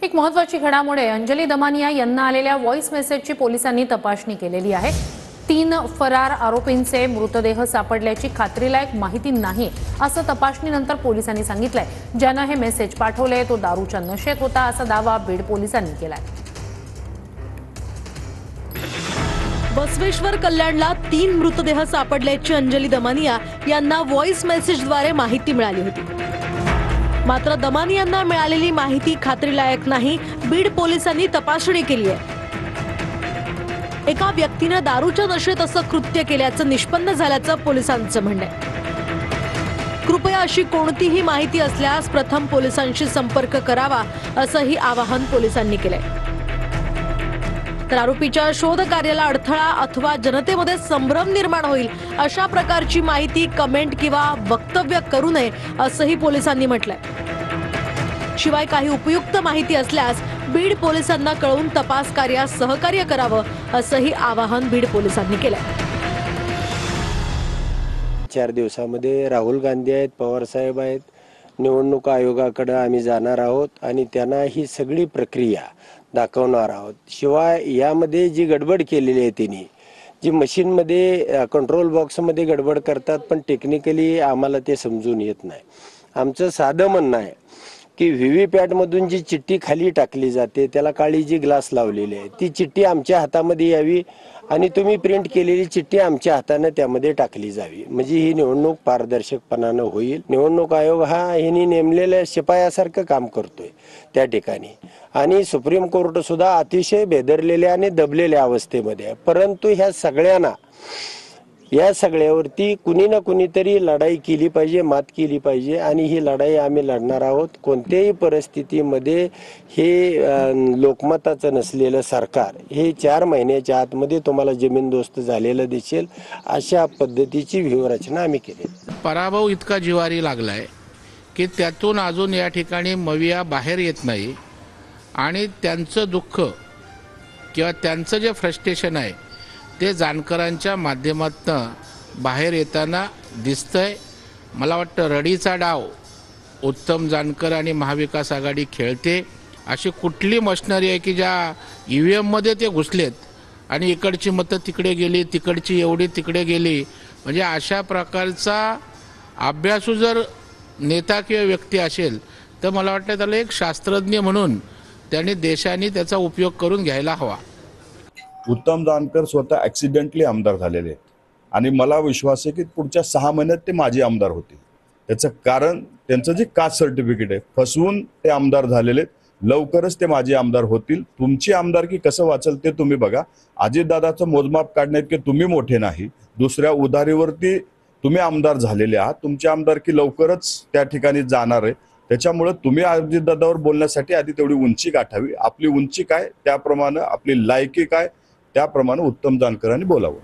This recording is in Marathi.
एक महत्त्वाची घडामोड आहे। अंजली दमानिया यांना आलेल्या व्हॉइस मेसेजची पोलिसांनी तपासणी केलेली आहे। 3 फरार आरोपींचे मृतदेह सापडल्याची खात्रीलायक माहिती नाही असं तपासणीनंतर पोलिसांनी सांगितलंय। ज्यानं हे मेसेज पाठवले तो दारूच्या नशेत होता असा दावा बीड पोलिसांनी केलाय। बसवेश्वर कल्याणला 3 मृतदेह सापडल्याची अंजली दमानिया यांना व्हॉइस मेसेजद्वारे माहिती मिळाली होती। मात्र दमानियांना मिळालेली माहिती खात्रीलायक नाही। बीड पोलिसांनी तपासणी केली आहे। एका व्यक्तीने दारूच्या नशेत असं कृत्य केल्याचं निष्पन्न झाल्याचं पोलिसांचं म्हणणं आहे। कृपया अशी कोणतीही माहिती असल्यास प्रथम पोलिसांशी संपर्क करावा असंही आवाहन पोलिसांनी केलंय। तर आरोपीच्या शोध कार्याला अडथळा अथवा जनतेमध्ये संभ्रम निर्माण होईल अशा प्रकारची माहिती कमेंट किंवा वक्तव्य करू नये असंही पोलिसांनी म्हटलंय। शिवाय काही उपयुक्त माहिती असल्यास बीड पोलिसांना कळवून तपास कार्यास सहकार्य करावं असंही आवाहन बीड पोलिसांनी केलंय। 4 दिवसामध्ये राहुल गांधी आहेत, पवार साहेब आहेत, निवडणूक आयोगाकडे आम्ही जाणार आहोत आणि त्यांना ही सगळी प्रक्रिया दाखवणार आहोत। शिवाय यामध्ये जी गडबड केलेली आहे त्यांनी, जी मशीनमध्ये कंट्रोल बॉक्समध्ये गडबड करतात पण टेक्निकली आम्हाला ते समजून येत नाही। आमचं साधं म्हणणं आहे की व्हीव्हीपॅट मधून जी चिठ्ठी खाली टाकली जाते त्याला काळी जी ग्लास लावलेली आहे ती चिठ्ठी आमच्या हातामध्ये यावी आणि तुम्ही प्रिंट केलेली चिठ्ठी आमच्या हाताने त्यामध्ये टाकली जावी, म्हणजे ही निवडणूक पारदर्शकपणाने होईल। निवडणूक आयोग हा ह्यांनी नेमलेल्या शिपायासारखं काम करतोय त्या ठिकाणी आणि सुप्रीम कोर्ट सुद्धा अतिशय बेदरलेल्या आणि दबलेल्या अवस्थेमध्ये आहे। परंतु ह्या सगळ्यांना या सगळ्यावरती कुणी ना कुणीतरी लढाई केली पाहिजे, मात केली पाहिजे आणि ही लढाई आम्ही लढणार आहोत। कोणत्याही परिस्थितीमध्ये हे लोकमताचं नसलेलं सरकार हे 4 महिन्याच्या आतमध्ये तुम्हाला जमीनदोस्त झालेलं दिसेल अशा पद्धतीची व्यूहरचना आम्ही केली। पराभव इतका जिवारी लागलाय की त्यातून अजून या ठिकाणी मविया बाहेर येत नाही आणि त्यांचं दुःख किंवा त्यांचं जे फ्रस्ट्रेशन आहे ते जानकरांच्या माध्यमातून बाहेर येताना दिसतंय। मला वाटतं रडीचा डाव उत्तम जानकर आणि महाविकास आघाडी खेळते। अशी कुठली मशिनरी आहे की ज्या EVM मध्ये ते घुसलेत आणि इकडची मतं तिकडे गेली, तिकडची एवढी तिकडे गेली, म्हणजे अशा प्रकारचा अभ्यासू जर नेता किंवा व्यक्ती असेल तर मला वाटतं त्याला एक शास्त्रज्ञ म्हणून त्यांनी देशाने त्याचा उपयोग करून घ्यायला हवा। उत्तम जानकर स्वतः ॲक्सिडेंटली आमदार झालेले आहेत आणि मला विश्वास आहे की पुढच्या 6 महिन्यात ते माजी आमदार होतील। त्याचं कारण त्यांचं जे कास्ट सर्टिफिकेट आहे फसवून ते आमदार झालेले, लवकरच ते माजी आमदार होतील। तुमची आमदारकी कसं वाचल ते तुम्ही बघा। अजितदादाचं मोजमाप काढण्यात की तुम्ही मोठे नाही, दुसऱ्या उधारीवरती तुम्ही आमदार झालेले आहात। तुमची आमदारकी लवकरच त्या ठिकाणी जाणार आहे। त्याच्यामुळे तुम्ही अजितदादावर बोलण्यासाठी आधी तेवढी उंची गाठावी। आपली उंची काय त्याप्रमाणे, आपली लायकी काय त्याप्रमाणे उत्तम जानकरांनी बोलावं।